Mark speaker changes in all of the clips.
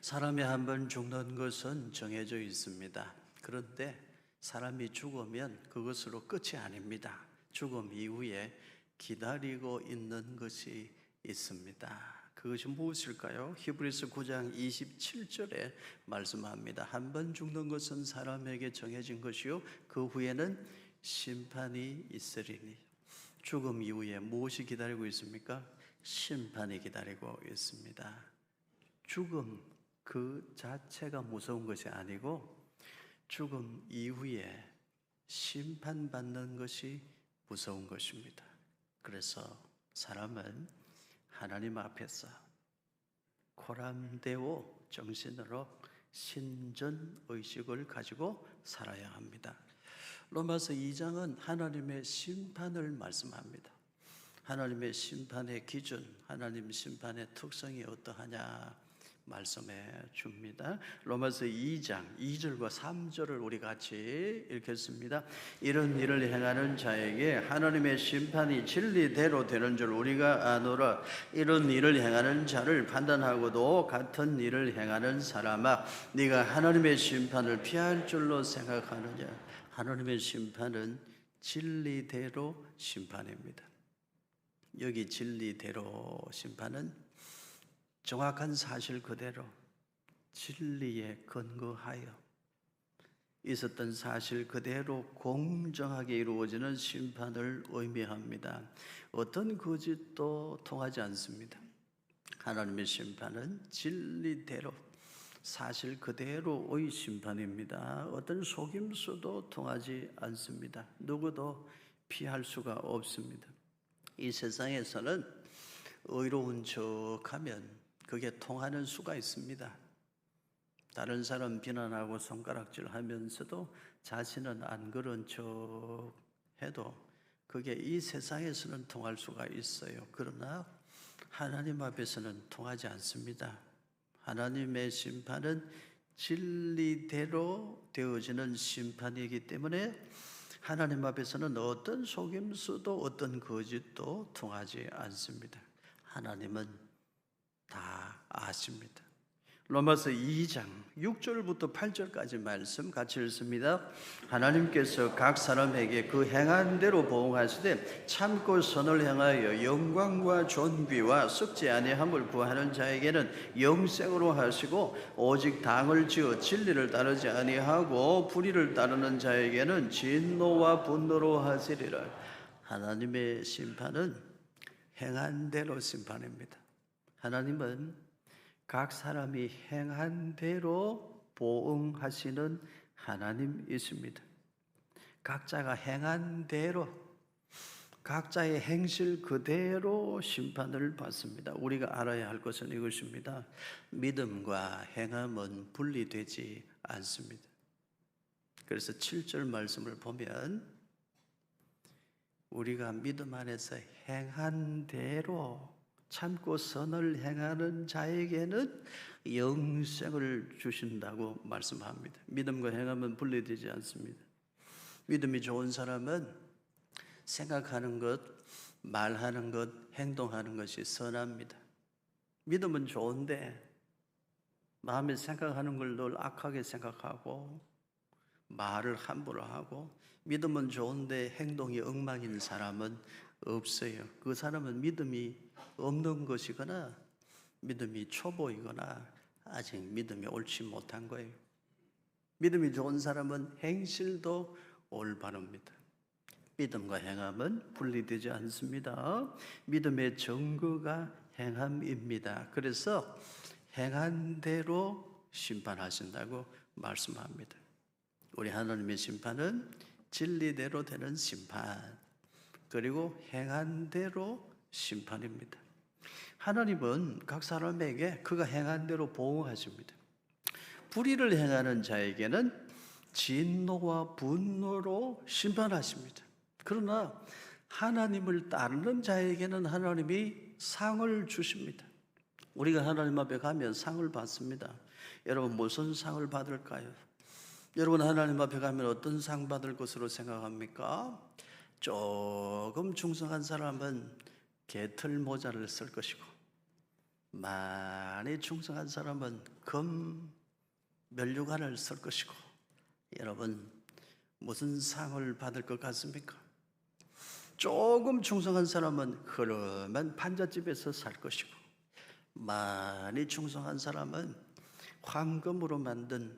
Speaker 1: 사람이 한 번 죽는 것은 정해져 있습니다. 그런데 사람이 죽으면 그것으로 끝이 아닙니다. 죽음 이후에 기다리고 있는 것이 있습니다. 그것이 무엇일까요? 히브리서 9장 27절에 말씀합니다. 한 번 죽는 것은 사람에게 정해진 것이요 그 후에는 심판이 있으리니. 죽음 이후에 무엇이 기다리고 있습니까? 심판이 기다리고 있습니다. 죽음 그 자체가 무서운 것이 아니고 죽음 이후에 심판받는 것이 무서운 것입니다. 그래서 사람은 하나님 앞에서 코람데오 정신으로 신전의식을 가지고 살아야 합니다. 로마서 2장은 하나님의 심판을 말씀합니다. 하나님의 심판의 기준, 하나님 심판의 특성이 어떠하냐 말씀해 줍니다. 로마서 2장 2절과 3절을 우리 같이 읽겠습니다. 이런 일을 행하는 자에게 하나님의 심판이 진리대로 되는 줄 우리가 아노라. 이런 일을 행하는 자를 판단하고도 같은 일을 행하는 사람아, 네가 하나님의 심판을 피할 줄로 생각하느냐. 하나님의 심판은 진리대로 심판입니다. 여기 진리대로 심판은 정확한 사실 그대로 진리에 근거하여 있었던 사실 그대로 공정하게 이루어지는 심판을 의미합니다. 어떤 거짓도 통하지 않습니다. 하나님의 심판은 진리대로 사실 그대로의 심판입니다. 어떤 속임수도 통하지 않습니다. 누구도 피할 수가 없습니다. 이 세상에서는 의로운 척하면 그게 통하는 수가 있습니다. 다른 사람 비난하고 손가락질 하면서도 자신은 안 그런 척 해도 그게 이 세상에서는 통할 수가 있어요. 그러나 하나님 앞에서는 통하지 않습니다. 하나님의 심판은 진리대로 되어지는 심판이기 때문에 하나님 앞에서는 어떤 속임수도 어떤 거짓도 통하지 않습니다. 하나님은 다 아십니다. 로마서 2장 6절부터 8절까지 말씀 같이 읽습니다. 하나님께서 각 사람에게 그 행한 대로 보응하시되 참고 선을 행하여 영광과 존귀와 썩지 아니함을 구하는 자에게는 영생으로 하시고, 오직 당을 지어 진리를 따르지 아니하고 불의를 따르는 자에게는 진노와 분노로 하시리라. 하나님의 심판은 행한 대로 심판입니다. 하나님은 각 사람이 행한 대로 보응하시는 하나님이십니다. 각자가 행한 대로 각자의 행실 그대로 심판을 받습니다. 우리가 알아야 할 것은 이것입니다. 믿음과 행함은 분리되지 않습니다. 그래서 7절 말씀을 보면 우리가 믿음 안에서 행한 대로 참고 선을 행하는 자에게는 영생을 주신다고 말씀합니다. 믿음과 행함은 분리되지 않습니다. 믿음이 좋은 사람은 생각하는 것, 말하는 것, 행동하는 것이 선합니다. 믿음은 좋은데 마음에 생각하는 걸 늘 악하게 생각하고 말을 함부로 하고, 믿음은 좋은데 행동이 엉망인 사람은 없어요. 그 사람은 믿음이 없는 것이거나 믿음이 초보이거나 아직 믿음이 옳지 못한 거예요. 믿음이 좋은 사람은 행실도 올바릅니다. 믿음과 행함은 분리되지 않습니다. 믿음의 증거가 행함입니다. 그래서 행한 대로 심판하신다고 말씀합니다. 우리 하나님의 심판은 진리대로 되는 심판, 그리고 행한 대로 심판입니다. 하나님은 각 사람에게 그가 행한 대로 보응하십니다. 불의를 행하는 자에게는 진노와 분노로 심판하십니다. 그러나 하나님을 따르는 자에게는 하나님이 상을 주십니다. 우리가 하나님 앞에 가면 상을 받습니다. 여러분 무슨 상을 받을까요? 여러분 하나님 앞에 가면 어떤 상 받을 것으로 생각합니까? 조금 충성한 사람은 개털 모자를 쓸 것이고, 많이 충성한 사람은 금 면류관을 쓸 것이고, 여러분 무슨 상을 받을 것 같습니까? 조금 충성한 사람은 흐름한 판잣집에서 살 것이고, 많이 충성한 사람은 황금으로 만든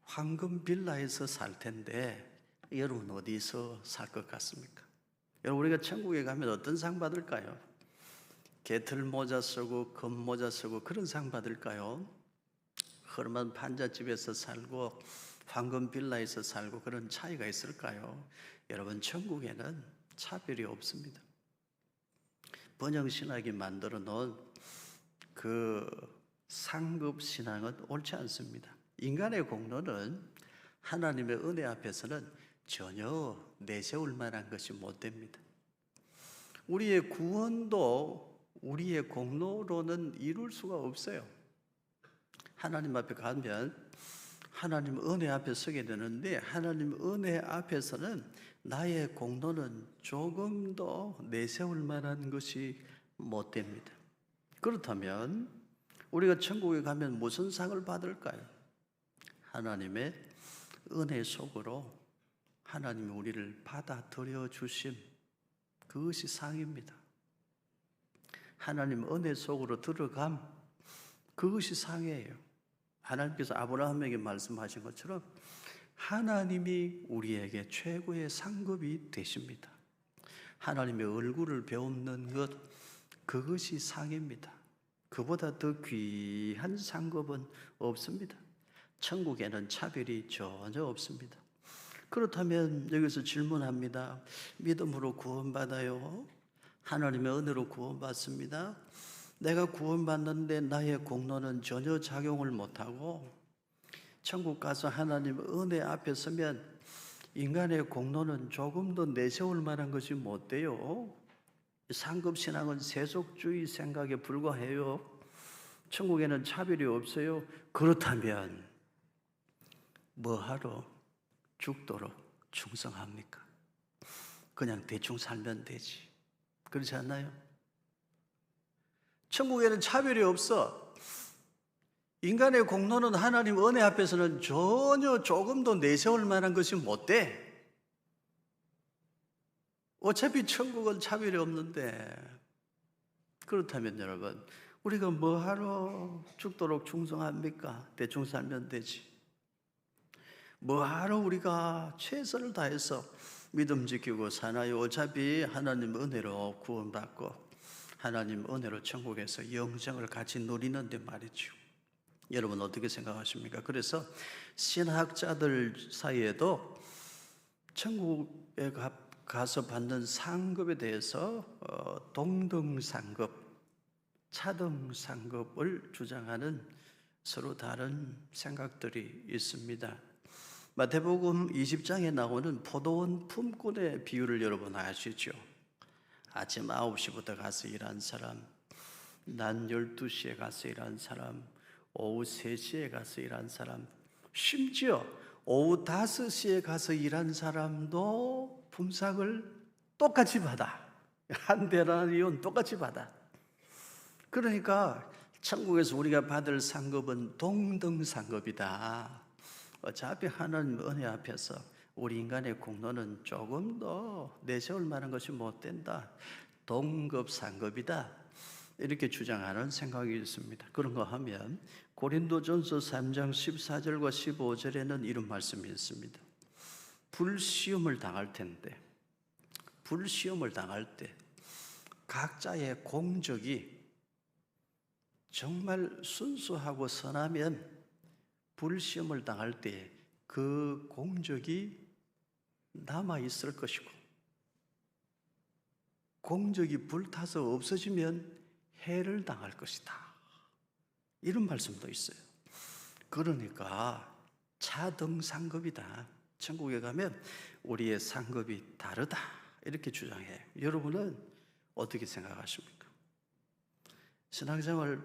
Speaker 1: 황금 빌라에서 살 텐데, 여러분 어디서 살 것 같습니까? 여러분, 우리가 천국에 가면 어떤 상 받을까요? 개털 모자 쓰고 금 모자 쓰고 그런 상 받을까요? 흐름한 판잣집에서 살고 황금 빌라에서 살고 그런 차이가 있을까요? 여러분, 천국에는 차별이 없습니다. 번영신학이 만들어 놓은 그 상급 신앙은 옳지 않습니다. 인간의 공로는 하나님의 은혜 앞에서는 전혀 내세울 만한 것이 못 됩니다. 우리의 구원도 우리의 공로로는 이룰 수가 없어요. 하나님 앞에 가면 하나님 은혜 앞에 서게 되는데, 하나님 은혜 앞에서는 나의 공로는 조금도 내세울 만한 것이 못 됩니다. 그렇다면 우리가 천국에 가면 무슨 상을 받을까요? 하나님의 은혜 속으로 하나님이 우리를 받아들여 주심, 그것이 상입니다. 하나님 은혜 속으로 들어감, 그것이 상이에요. 하나님께서 아브라함에게 말씀하신 것처럼 하나님이 우리에게 최고의 상급이 되십니다. 하나님의 얼굴을 배우는 것, 그것이 상입니다. 그보다 더 귀한 상급은 없습니다. 천국에는 차별이 전혀 없습니다. 그렇다면 여기서 질문합니다. 믿음으로 구원받아요? 하나님의 은혜로 구원받습니다. 내가 구원받는데 나의 공로는 전혀 작용을 못하고 천국 가서 하나님 은혜 앞에 서면 인간의 공로는 조금도 내세울 만한 것이 못 돼요. 상급신앙은 세속주의 생각에 불과해요. 천국에는 차별이 없어요. 그렇다면 뭐하러 죽도록 충성합니까? 그냥 대충 살면 되지. 그렇지 않나요? 천국에는 차별이 없어. 인간의 공로는 하나님 은혜 앞에서는 전혀 조금도 내세울 만한 것이 못 돼. 어차피 천국은 차별이 없는데. 그렇다면 여러분, 우리가 뭐하러 죽도록 충성합니까? 대충 살면 되지. 뭐하러 우리가 최선을 다해서 믿음 지키고 사나요? 어차피 하나님 은혜로 구원받고 하나님 은혜로 천국에서 영생을 같이 누리는데 말이죠. 여러분 어떻게 생각하십니까? 그래서 신학자들 사이에도 천국에 가서 받는 상급에 대해서 동등상급, 차등상급을 주장하는 서로 다른 생각들이 있습니다. 마태복음 20장에 나오는 포도원 품꾼의 비유를 여러분 아시죠? 아침 9시부터 가서 일한 사람, 낮 12시에 가서 일한 사람, 오후 3시에 가서 일한 사람, 심지어 오후 5시에 가서 일한 사람도 품삯을 똑같이 받아. 한 데나리온 똑같이 받아. 그러니까 천국에서 우리가 받을 상급은 동등상급이다. 어차피 하나님 은혜 앞에서 우리 인간의 공로는 조금 더 내세울 만한 것이 못 된다. 동급상급이다. 이렇게 주장하는 생각이 있습니다. 그런가 하면 고린도전서 3장 14절과 15절에는 이런 말씀이 있습니다. 불시험을 당할 텐데, 불시험을 당할 때 각자의 공적이 정말 순수하고 선하면 불시험을 당할 때 그 공적이 남아 있을 것이고, 공적이 불타서 없어지면 해를 당할 것이다. 이런 말씀도 있어요. 그러니까 차등상급이다. 천국에 가면 우리의 상급이 다르다. 이렇게 주장해요. 여러분은 어떻게 생각하십니까? 신앙생활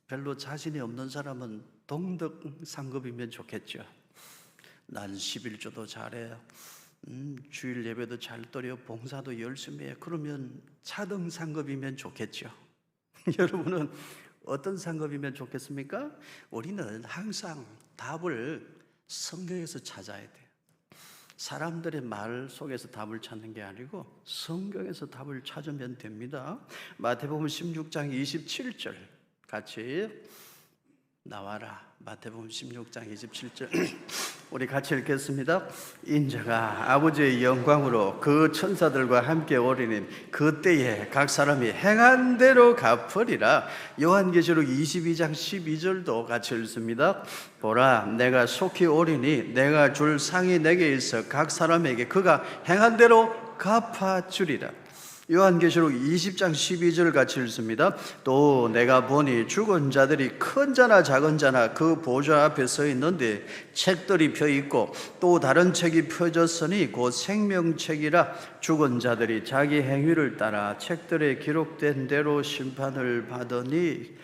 Speaker 1: 별로 자신이 없는 사람은 동등상급이면 좋겠죠. 난 11조도 잘해, 주일 예배도 잘 드려, 봉사도 열심히 해. 그러면 차등상급이면 좋겠죠. 여러분은 어떤 상급이면 좋겠습니까? 우리는 항상 답을 성경에서 찾아야 돼요. 사람들의 말 속에서 답을 찾는 게 아니고 성경에서 답을 찾으면 됩니다. 마태복음 16장 27절 같이 나와라. 마태복음 16장 27절 우리 같이 읽겠습니다. 인자가 아버지의 영광으로 그 천사들과 함께 오리니 그때에 각 사람이 행한 대로 갚으리라. 요한계시록 22장 12절도 같이 읽습니다. 보라, 내가 속히 오리니 내가 줄 상이 내게 있어 각 사람에게 그가 행한 대로 갚아주리라. 요한계시록 20장 12절 같이 읽습니다. 또 내가 보니 죽은 자들이 큰 자나 작은 자나 그 보좌 앞에 서 있는데 책들이 펴 있고 또 다른 책이 펴졌으니 곧 생명책이라. 죽은 자들이 자기 행위를 따라 책들에 기록된 대로 심판을 받으니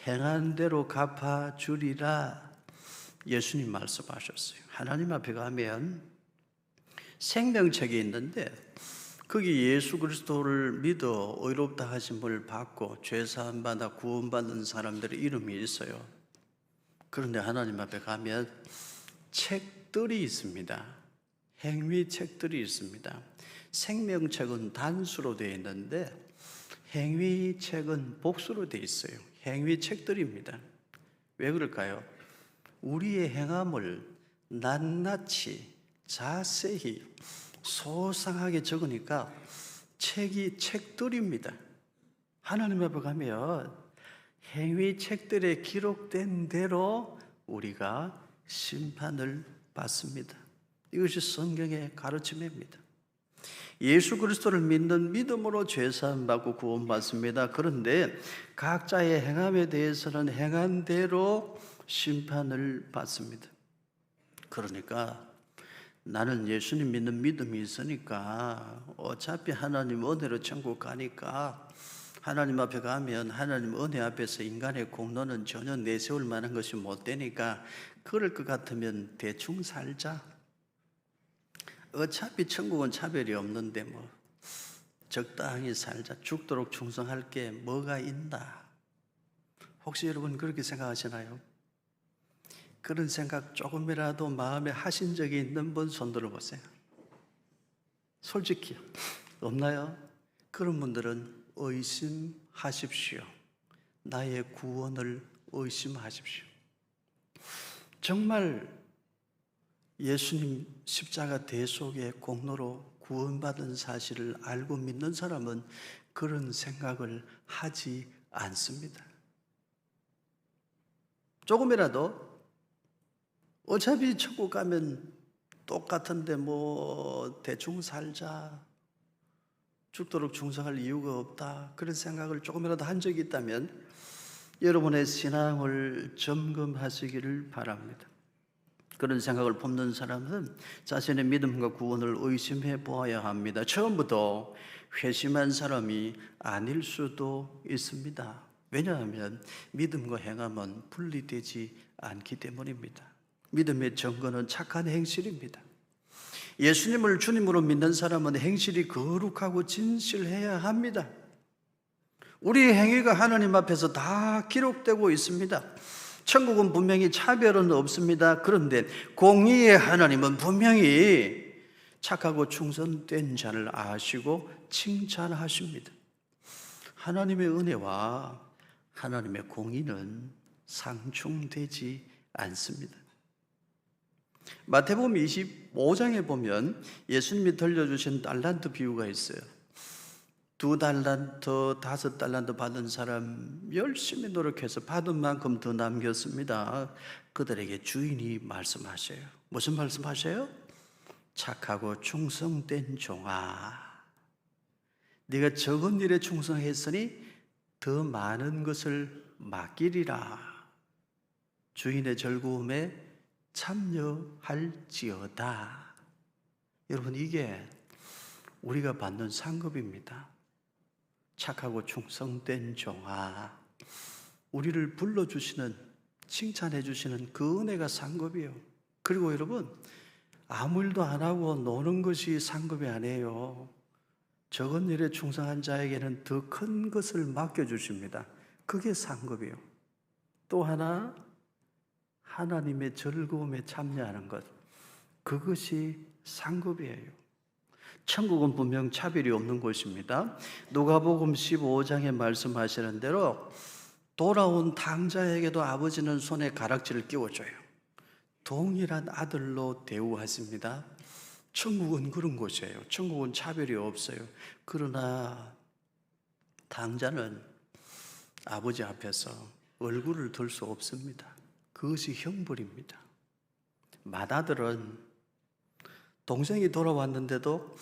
Speaker 1: 행한 대로 갚아주리라. 예수님 말씀하셨어요. 하나님 앞에 가면 생명책이 있는데 거기 예수 그리스도를 믿어 의롭다 하심을 받고 죄사함 받아 구원받는 사람들의 이름이 있어요. 그런데 하나님 앞에 가면 책들이 있습니다. 행위책들이 있습니다. 생명책은 단수로 되어 있는데 행위책은 복수로 되어 있어요. 행위책들입니다. 왜 그럴까요? 우리의 행함을 낱낱이 자세히 소상하게 적으니까 책이 책들입니다. 하나님 앞에 가면 행위 책들에 기록된 대로 우리가 심판을 받습니다. 이것이 성경의 가르침입니다. 예수 그리스도를 믿는 믿음으로 죄사함 받고 구원받습니다. 그런데 각자의 행함에 대해서는 행한 대로 심판을 받습니다. 그러니까 나는 예수님 믿는 믿음이 있으니까 어차피 하나님 은혜로 천국 가니까 하나님 앞에 가면 하나님 은혜 앞에서 인간의 공로는 전혀 내세울 만한 것이 못 되니까 그럴 것 같으면 대충 살자. 어차피 천국은 차별이 없는데 뭐 적당히 살자. 죽도록 충성할 게 뭐가 있나. 혹시 여러분 그렇게 생각하시나요? 그런 생각 조금이라도 마음에 하신 적이 있는 분 손 들어보세요. 솔직히 없나요? 그런 분들은 의심하십시오. 나의 구원을 의심하십시오. 정말 예수님 십자가 대속의 공로로 구원받은 사실을 알고 믿는 사람은 그런 생각을 하지 않습니다. 조금이라도 어차피 천국 가면 똑같은데 뭐 대충 살자, 죽도록 충성할 이유가 없다, 그런 생각을 조금이라도 한 적이 있다면 여러분의 신앙을 점검하시기를 바랍니다. 그런 생각을 품는 사람은 자신의 믿음과 구원을 의심해 보아야 합니다. 처음부터 회심한 사람이 아닐 수도 있습니다. 왜냐하면 믿음과 행함은 분리되지 않기 때문입니다. 믿음의 증거는 착한 행실입니다. 예수님을 주님으로 믿는 사람은 행실이 거룩하고 진실해야 합니다. 우리의 행위가 하나님 앞에서 다 기록되고 있습니다. 천국은 분명히 차별은 없습니다. 그런데 공의의 하나님은 분명히 착하고 충성된 자를 아시고 칭찬하십니다. 하나님의 은혜와 하나님의 공의는 상충되지 않습니다. 마태복음 25장에 보면 예수님이 들려주신 달란트 비유가 있어요. 2달란트, 5달란트 받은 사람 열심히 노력해서 받은 만큼 더 남겼습니다. 그들에게 주인이 말씀하셔요. 무슨 말씀하셔요? 착하고 충성된 종아, 네가 적은 일에 충성했으니 더 많은 것을 맡기리라. 주인의 즐거움에 참여할지어다. 여러분, 이게 우리가 받는 상급입니다. 착하고 충성된 종아, 우리를 불러주시는, 칭찬해 주시는 그 은혜가 상급이에요. 그리고 여러분, 아무 일도 안 하고 노는 것이 상급이 아니에요. 적은 일에 충성한 자에게는 더 큰 것을 맡겨주십니다. 그게 상급이에요. 또 하나 하나님의 즐거움에 참여하는 것, 그것이 상급이에요. 천국은 분명 차별이 없는 곳입니다. 누가복음 15장에 말씀하시는 대로 돌아온 탕자에게도 아버지는 손에 가락지를 끼워줘요. 동일한 아들로 대우하십니다. 천국은 그런 곳이에요. 천국은 차별이 없어요. 그러나 탕자는 아버지 앞에서 얼굴을 들 수 없습니다. 그것이 형벌입니다. 맏아들은 동생이 돌아왔는데도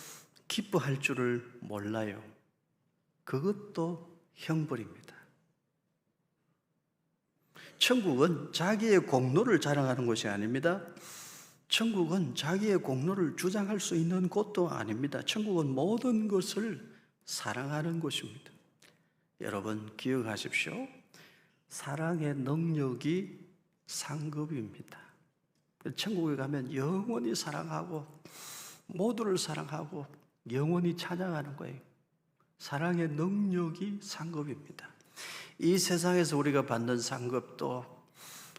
Speaker 1: 기뻐할 줄을 몰라요. 그것도 형벌입니다. 천국은 자기의 공로를 자랑하는 곳이 아닙니다. 천국은 자기의 공로를 주장할 수 있는 곳도 아닙니다. 천국은 모든 것을 사랑하는 곳입니다. 여러분 기억하십시오. 사랑의 능력이 상급입니다. 천국에 가면 영원히 사랑하고 모두를 사랑하고 영원히 찬양하는 거예요. 사랑의 능력이 상급입니다. 이 세상에서 우리가 받는 상급도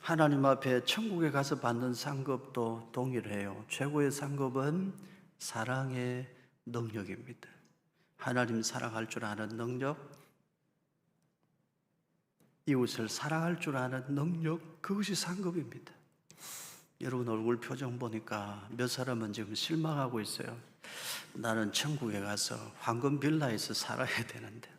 Speaker 1: 하나님 앞에 천국에 가서 받는 상급도 동일해요. 최고의 상급은 사랑의 능력입니다. 하나님 사랑할 줄 아는 능력, 이웃을 사랑할 줄 아는 능력, 그것이 상급입니다. 여러분 얼굴 표정 보니까 몇 사람은 지금 실망하고 있어요. 나는 천국에 가서 황금 빌라에서 살아야 되는데,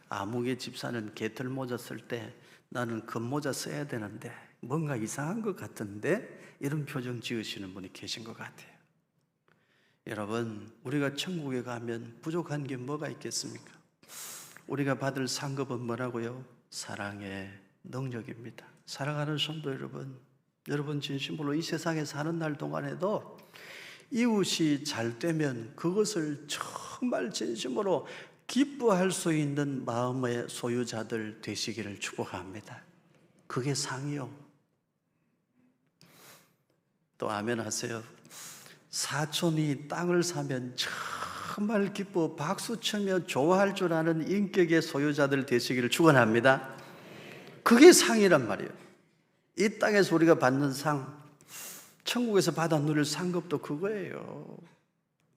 Speaker 1: 아무개 집사는 개털 모자 쓸 때 나는 금모자 써야 되는데 뭔가 이상한 것 같은데, 이런 표정 지으시는 분이 계신 것 같아요. 여러분 우리가 천국에 가면 부족한 게 뭐가 있겠습니까? 우리가 받을 상급은 뭐라고요? 사랑의 능력입니다. 사랑하는 성도 여러분, 여러분 진심으로 이 세상에 사는 날 동안에도 이웃이 잘 되면 그것을 정말 진심으로 기뻐할 수 있는 마음의 소유자들 되시기를 축복합니다. 그게 상이요. 또 아멘 하세요. 사촌이 땅을 사면 정말 기뻐 박수치며 좋아할 줄 아는 인격의 소유자들 되시기를 축원합니다. 그게 상이란 말이에요. 이 땅에서 우리가 받는 상, 천국에서 받아 누릴 상급도 그거예요.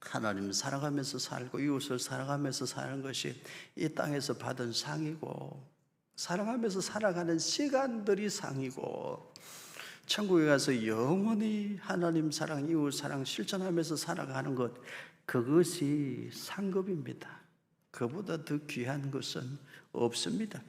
Speaker 1: 하나님 사랑하면서 살고 이웃을 사랑하면서 사는 것이 이 땅에서 받은 상이고, 사랑하면서 살아가는 시간들이 상이고, 천국에 가서 영원히 하나님 사랑, 이웃 사랑 실천하면서 살아가는 것, 그것이 상급입니다. 그보다 더 귀한 것은 없습니다.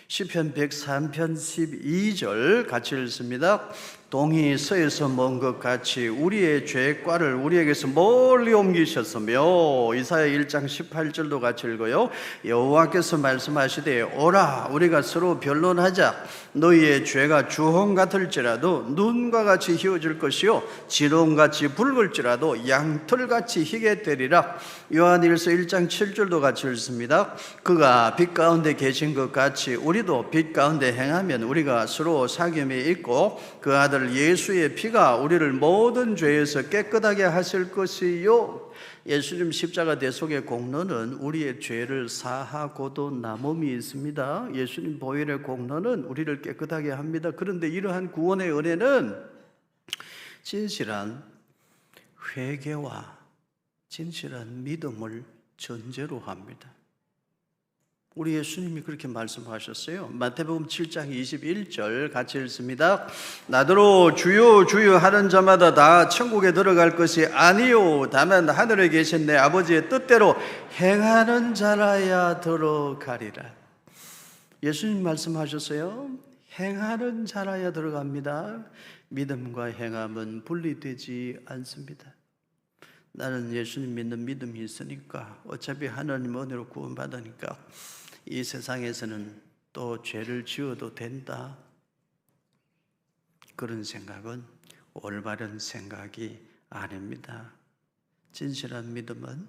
Speaker 1: 시편 103편 12절 같이 읽습니다. 동이 서에서 먼 것 같이 우리의 죄과를 우리에게서 멀리 옮기셨으며, 이사야 1장 18절도 같이 읽어요. 여호와께서 말씀하시되 오라 우리가 서로 변론하자. 너희의 죄가 주홍 같을지라도 눈과 같이 희어질 것이요 진홍같이 붉을지라도 양털같이 희게 되리라. 요한일서 1장 7절도 같이 읽습니다. 그가 빛 가운데 계신 것 같이 우리도 빛 가운데 행하면 우리가 서로 사귐이 있고, 그 아들 예수의 피가 우리를 모든 죄에서 깨끗하게 하실 것이요. 예수님 십자가 대속의 공로는 우리의 죄를 사하고도 남음이 있습니다. 예수님 보혈의 공로는 우리를 깨끗하게 합니다. 그런데 이러한 구원의 은혜는 진실한 회개와 진실한 믿음을 전제로 합니다. 우리 예수님이 그렇게 말씀하셨어요. 마태복음 7장 21절 같이 읽습니다. 나더러 주여 주여 하는 자마다 다 천국에 들어갈 것이 아니요 다만 하늘에 계신 내 아버지의 뜻대로 행하는 자라야 들어가리라. 예수님 말씀하셨어요. 행하는 자라야 들어갑니다. 믿음과 행함은 분리되지 않습니다. 나는 예수님 믿는 믿음이 있으니까, 어차피 하나님 은혜로 구원받으니까 이 세상에서는 또 죄를 지어도 된다, 그런 생각은 올바른 생각이 아닙니다. 진실한 믿음은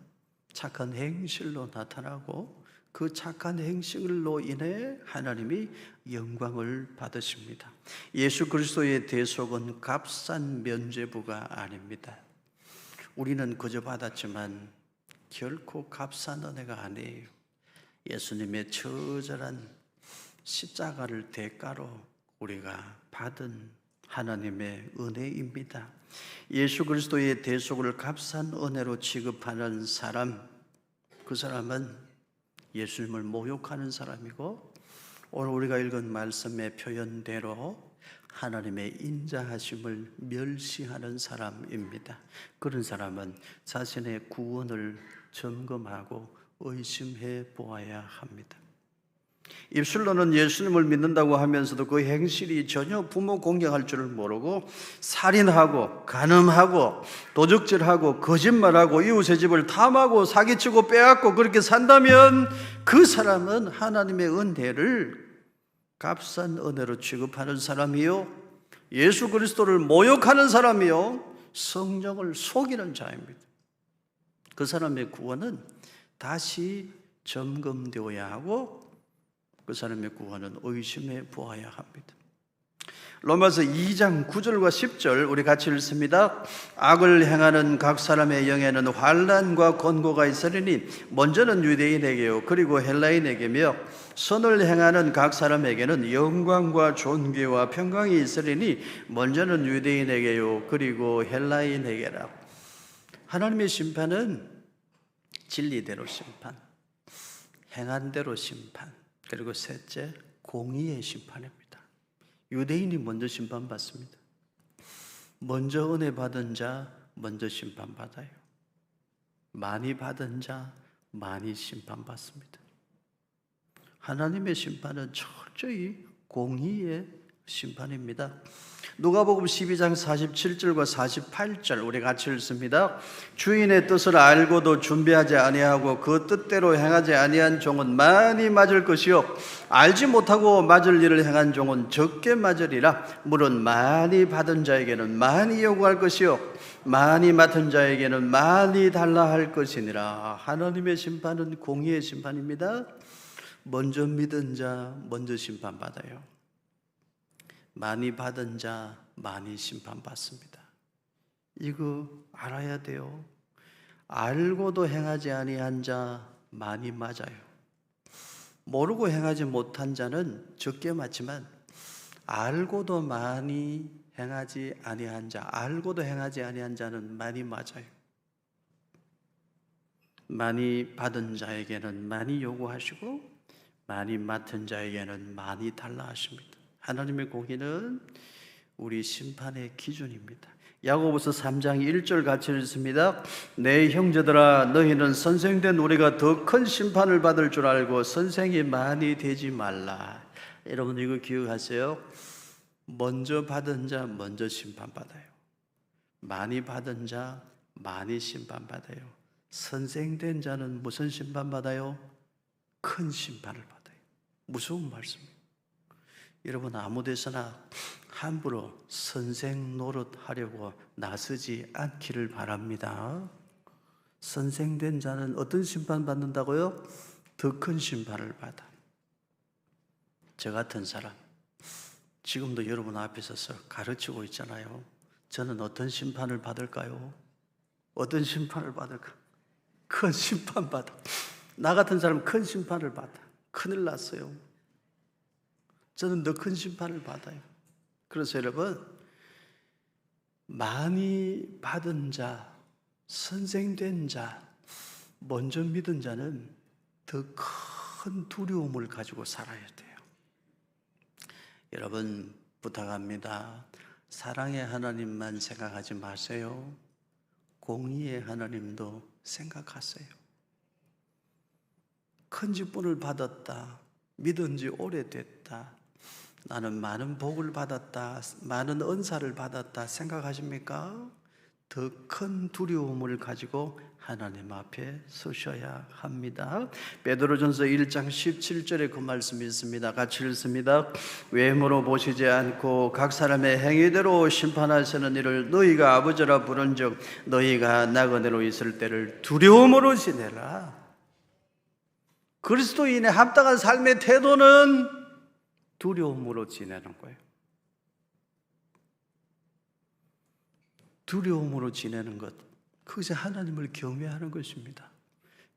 Speaker 1: 착한 행실로 나타나고, 그 착한 행실로 인해 하나님이 영광을 받으십니다. 예수 그리스도의 대속은 값싼 면죄부가 아닙니다. 우리는 그저 받았지만 결코 값싼 은혜가 아니에요. 예수님의 처절한 십자가를 대가로 우리가 받은 하나님의 은혜입니다. 예수 그리스도의 대속을 값싼 은혜로 취급하는 사람, 그 사람은 예수님을 모욕하는 사람이고, 오늘 우리가 읽은 말씀의 표현대로 하나님의 인자하심을 멸시하는 사람입니다. 그런 사람은 자신의 구원을 점검하고 의심해 보아야 합니다. 입술로는 예수님을 믿는다고 하면서도 그 행실이 전혀 부모 공경할 줄을 모르고 살인하고 간음하고 도적질하고 거짓말하고 이웃의 집을 탐하고 사기치고 빼앗고 그렇게 산다면 그 사람은 하나님의 은혜를 값싼 은혜로 취급하는 사람이요, 예수 그리스도를 모욕하는 사람이요, 성령을 속이는 자입니다. 그 사람의 구원은 다시 점검되어야 하고 그 사람의 구원은 의심해 보아야 합니다. 로마서 2장 9절과 10절 우리 같이 읽습니다. 악을 행하는 각 사람의 영에는 환난과 권고가 있으리니 먼저는 유대인에게요 그리고 헬라인에게며 선을 행하는 각 사람에게는 영광과 존귀와 평강이 있으리니 먼저는 유대인에게요 그리고 헬라인에게라. 하나님의 심판은 진리대로 심판, 행한 대로 심판, 그리고 셋째, 공의의 심판입니다. 유대인이 먼저 심판받습니다. 먼저 은혜 받은 자 먼저 심판받아요. 많이 받은 자 많이 심판받습니다. 하나님의 심판은 철저히 공의의 심판입니다. 누가복음 12장 47절과 48절 우리 같이 읽습니다. 주인의 뜻을 알고도 준비하지 아니하고 그 뜻대로 행하지 아니한 종은 많이 맞을 것이요 알지 못하고 맞을 일을 행한 종은 적게 맞으리라. 물은 많이 받은 자에게는 많이 요구할 것이요 많이 맡은 자에게는 많이 달라 할 것이니라. 하나님의 심판은 공의의 심판입니다. 먼저 믿은 자 먼저 심판받아요. 많이 받은 자 많이 심판받습니다. 이거 알아야 돼요. 알고도 행하지 아니한 자 많이 맞아요. 모르고 행하지 못한 자는 적게 맞지만 알고도 많이 행하지 아니한 자, 알고도 행하지 아니한 자는 많이 맞아요. 많이 받은 자에게는 많이 요구하시고 많이 맡은 자에게는 많이 달라 하십니다. 하나님의 공의는 우리 심판의 기준입니다. 야고보서 3장 1절 같이 읽습니다. 내 형제들아 너희는 선생된 우리가 더 큰 심판을 받을 줄 알고 선생이 많이 되지 말라. 여러분 이거 기억하세요. 먼저 받은 자 먼저 심판받아요. 많이 받은 자 많이 심판받아요. 선생된 자는 무슨 심판받아요? 큰 심판을 받아요. 무서운 말씀이에요. 여러분 아무 데서나 함부로 선생 노릇하려고 나서지 않기를 바랍니다. 선생된 자는 어떤 심판 받는다고요? 더 큰 심판을 받아. 저 같은 사람 지금도 여러분 앞에 서서 가르치고 있잖아요. 저는 어떤 심판을 받을까요? 어떤 심판을 받을까? 큰 심판 받아. 나 같은 사람 큰 심판을 받아. 큰일 났어요. 저는 더 큰 심판을 받아요. 그래서 여러분 많이 받은 자, 선생된 자, 먼저 믿은 자는 더 큰 두려움을 가지고 살아야 돼요. 여러분 부탁합니다. 사랑의 하나님만 생각하지 마세요. 공의의 하나님도 생각하세요. 큰 직분을 받았다, 믿은 지 오래됐다, 나는 많은 복을 받았다, 많은 은사를 받았다 생각하십니까? 더 큰 두려움을 가지고 하나님 앞에 서셔야 합니다. 베드로전서 1장 17절에 그 말씀이 있습니다. 같이 읽습니다. 외모로 보시지 않고 각 사람의 행위대로 심판하시는 이를 너희가 아버지라 부른즉 너희가 나그네로 있을 때를 두려움으로 지내라. 그리스도인의 합당한 삶의 태도는 두려움으로 지내는 거예요. 두려움으로 지내는 것, 그것이 하나님을 경외하는 것입니다.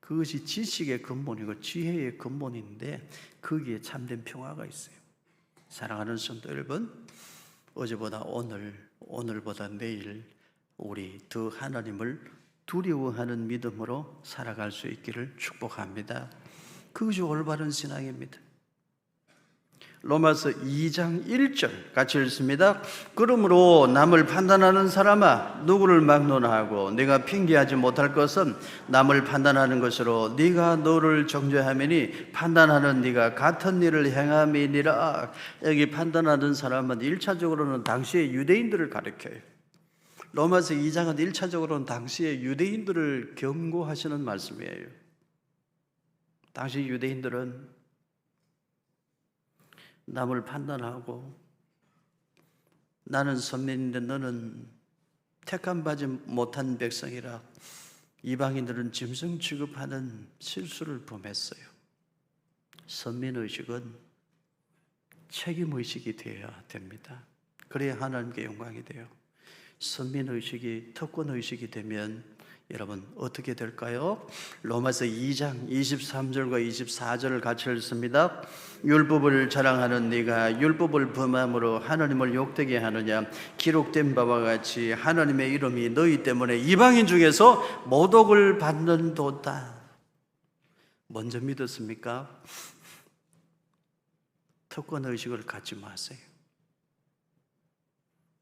Speaker 1: 그것이 지식의 근본이고 지혜의 근본인데 거기에 참된 평화가 있어요. 사랑하는 성도 여러분, 어제보다 오늘, 오늘보다 내일 우리 더 하나님을 두려워하는 믿음으로 살아갈 수 있기를 축복합니다. 그것이 올바른 신앙입니다. 로마서 2장 1절 같이 읽습니다. 그러므로 남을 판단하는 사람아, 누구를 막론하고 네가 핑계하지 못할 것은 남을 판단하는 것으로 네가 너를 정죄하매니 판단하는 네가 같은 일을 행함이니라. 여기 판단하는 사람은 1차적으로는 당시의 유대인들을 가리켜요. 로마서 2장은 1차적으로는 당시의 유대인들을 경고하시는 말씀이에요. 당시 유대인들은 남을 판단하고 나는 선민인데 너는 택함 받지 못한 백성이라 이방인들은 짐승 취급하는 실수를 범했어요. 선민의식은 책임의식이 되어야 됩니다. 그래야 하나님께 영광이 돼요. 선민의식이 특권의식이 되면 여러분 어떻게 될까요? 로마서 2장 23절과 24절을 같이 읽습니다. 율법을 자랑하는 네가 율법을 범함으로 하나님을 욕되게 하느냐? 기록된 바와 같이 하나님의 이름이 너희 때문에 이방인 중에서 모독을 받는도다. 먼저 믿었습니까? 특권의식을 갖지 마세요.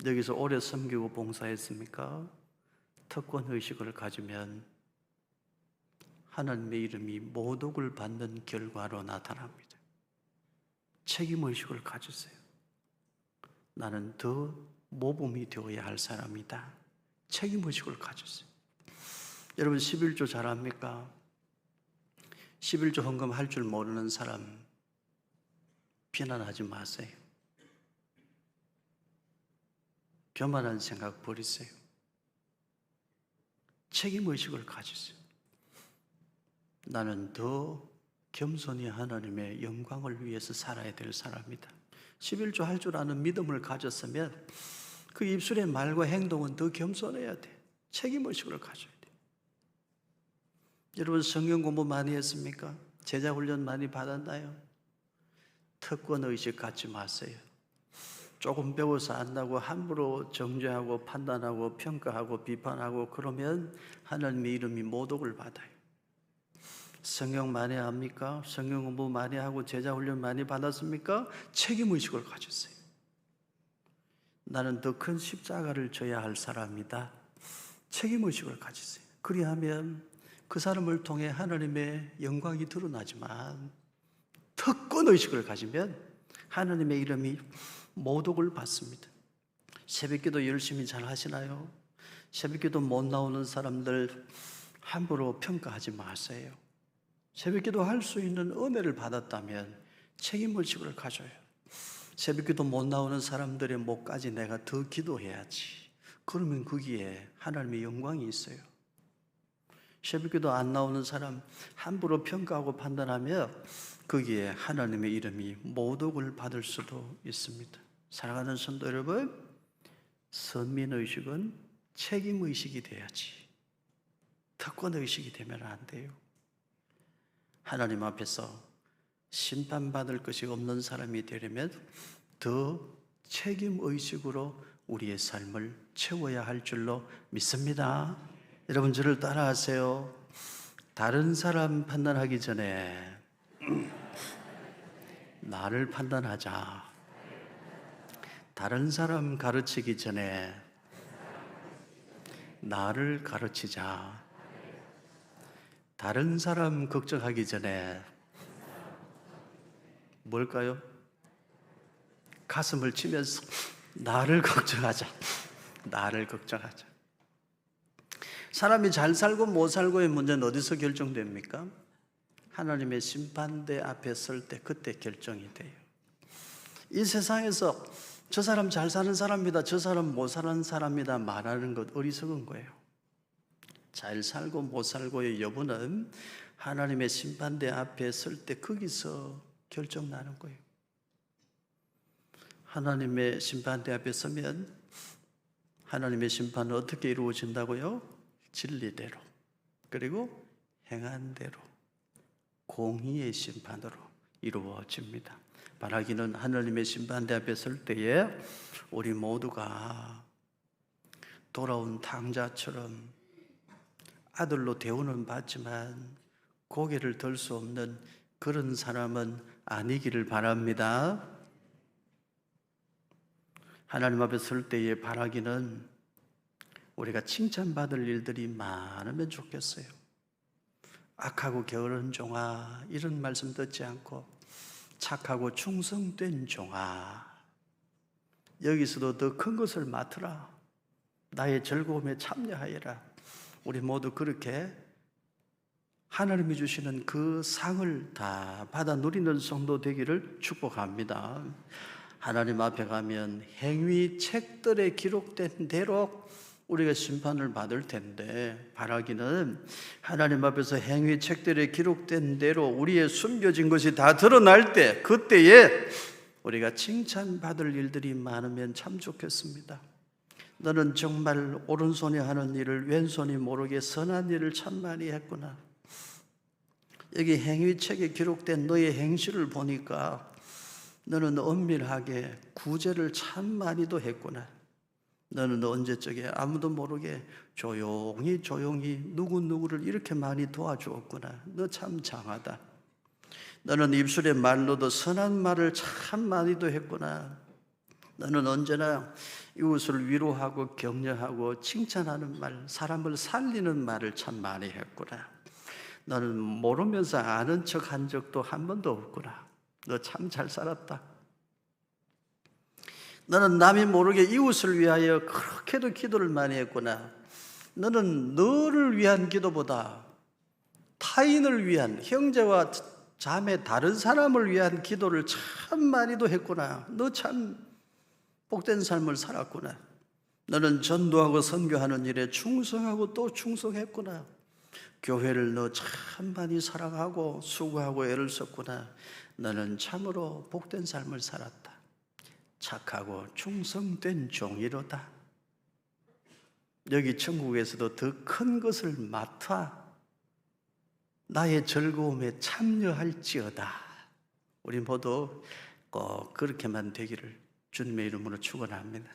Speaker 1: 여기서 오래 섬기고 봉사했습니까? 특권의식을 가지면 하나님의 이름이 모독을 받는 결과로 나타납니다. 책임의식을 가지세요. 나는 더 모범이 되어야 할 사람이다. 책임의식을 가지세요. 여러분 11조 잘합니까? 11조 헌금 할 줄 모르는 사람 비난하지 마세요. 교만한 생각 버리세요. 책임의식을 가지세요. 나는 더 겸손히 하나님의 영광을 위해서 살아야 될 사람이다. 11조 할 줄 아는 믿음을 가졌으면 그 입술의 말과 행동은 더 겸손해야 돼. 책임의식을 가져야 돼. 여러분 성경 공부 많이 했습니까? 제자훈련 많이 받았나요? 특권의식 갖지 마세요. 조금 배워서 안다고 함부로 정죄하고 판단하고 평가하고 비판하고 그러면 하나님의 이름이 모독을 받아요. 성경 많이 합니까? 성경 공부 많이 하고 제자훈련 많이 받았습니까? 책임의식을 가졌어요. 나는 더 큰 십자가를 져야 할 사람이다. 책임의식을 가지세요. 그리하면 그 사람을 통해 하나님의 영광이 드러나지만 특권의식을 가지면 하나님의 이름이 모독을 받습니다. 새벽기도 열심히 잘 하시나요? 새벽기도 못 나오는 사람들 함부로 평가하지 마세요. 새벽기도 할 수 있는 은혜를 받았다면 책임의식을 가져요. 새벽기도 못 나오는 사람들의 목까지 내가 더 기도해야지. 그러면 거기에 하나님의 영광이 있어요. 새벽기도 안 나오는 사람 함부로 평가하고 판단하며 거기에 하나님의 이름이 모독을 받을 수도 있습니다. 사랑하는 성도 여러분, 선민의식은 책임의식이 돼야지 특권의식이 되면 안 돼요. 하나님 앞에서 심판받을 것이 없는 사람이 되려면 더 책임의식으로 우리의 삶을 채워야 할 줄로 믿습니다. 여러분 저를 따라하세요. 다른 사람 판단하기 전에 나를 판단하자. 다른 사람 가르치기 전에 나를 가르치자. 다른 사람 걱정하기 전에 뭘까요? 가슴을 치면서 나를 걱정하자. 나를 걱정하자. 사람이 잘 살고 못 살고의 문제는 어디서 결정됩니까? 하나님의 심판대 앞에 설 때 그때 결정이 돼요. 이 세상에서 저 사람 잘 사는 사람이다, 저 사람 못 사는 사람이다 말하는 것 어리석은 거예요. 잘 살고 못 살고의 여부는 하나님의 심판대 앞에 설 때 거기서 결정나는 거예요. 하나님의 심판대 앞에 서면 하나님의 심판은 어떻게 이루어진다고요? 진리대로, 그리고 행한 대로 공의의 심판으로 이루어집니다. 바라기는 하나님의 심판대 앞에 설 때에 우리 모두가 돌아온 탕자처럼 아들로 대우는 받지만 고개를 들 수 없는 그런 사람은 아니기를 바랍니다. 하나님 앞에 설 때에 바라기는 우리가 칭찬받을 일들이 많으면 좋겠어요. 악하고 게으른 종아, 이런 말씀 듣지 않고 착하고 충성된 종아, 여기서도 더 큰 것을 맡으라. 나의 즐거움에 참여하여라. 우리 모두 그렇게 하나님이 주시는 그 상을 다 받아 누리는 성도 되기를 축복합니다. 하나님 앞에 가면 행위 책들에 기록된 대로 우리가 심판을 받을 텐데, 바라기는 하나님 앞에서 행위 책들에 기록된 대로 우리의 숨겨진 것이 다 드러날 때, 그때에 우리가 칭찬받을 일들이 많으면 참 좋겠습니다. 너는 정말 오른손이 하는 일을 왼손이 모르게 선한 일을 참 많이 했구나. 여기 행위책에 기록된 너의 행실을 보니까 너는 엄밀하게 구제를 참 많이도 했구나. 너는 언제적에 아무도 모르게 조용히 누구누구를 이렇게 많이 도와주었구나. 너 참 장하다. 너는 입술의 말로도 선한 말을 참 많이도 했구나. 너는 언제나 이웃을 위로하고 격려하고 칭찬하는 말, 사람을 살리는 말을 참 많이 했구나. 너는 모르면서 아는 척 한 적도 한 번도 없구나. 너 참 잘 살았다. 너는 남이 모르게 이웃을 위하여 그렇게도 기도를 많이 했구나. 너는 너를 위한 기도보다 타인을 위한, 형제와 자매 다른 사람을 위한 기도를 참 많이도 했구나. 너 참 복된 삶을 살았구나. 너는 전도하고 선교하는 일에 충성하고 또 충성했구나. 교회를 너 참 많이 사랑하고 수고하고 애를 썼구나. 너는 참으로 복된 삶을 살았다. 착하고 충성된 종이로다. 여기 천국에서도 더 큰 것을 맡아 나의 즐거움에 참여할지어다. 우리 모두 꼭 그렇게만 되기를 주님의 이름으로 축원합니다.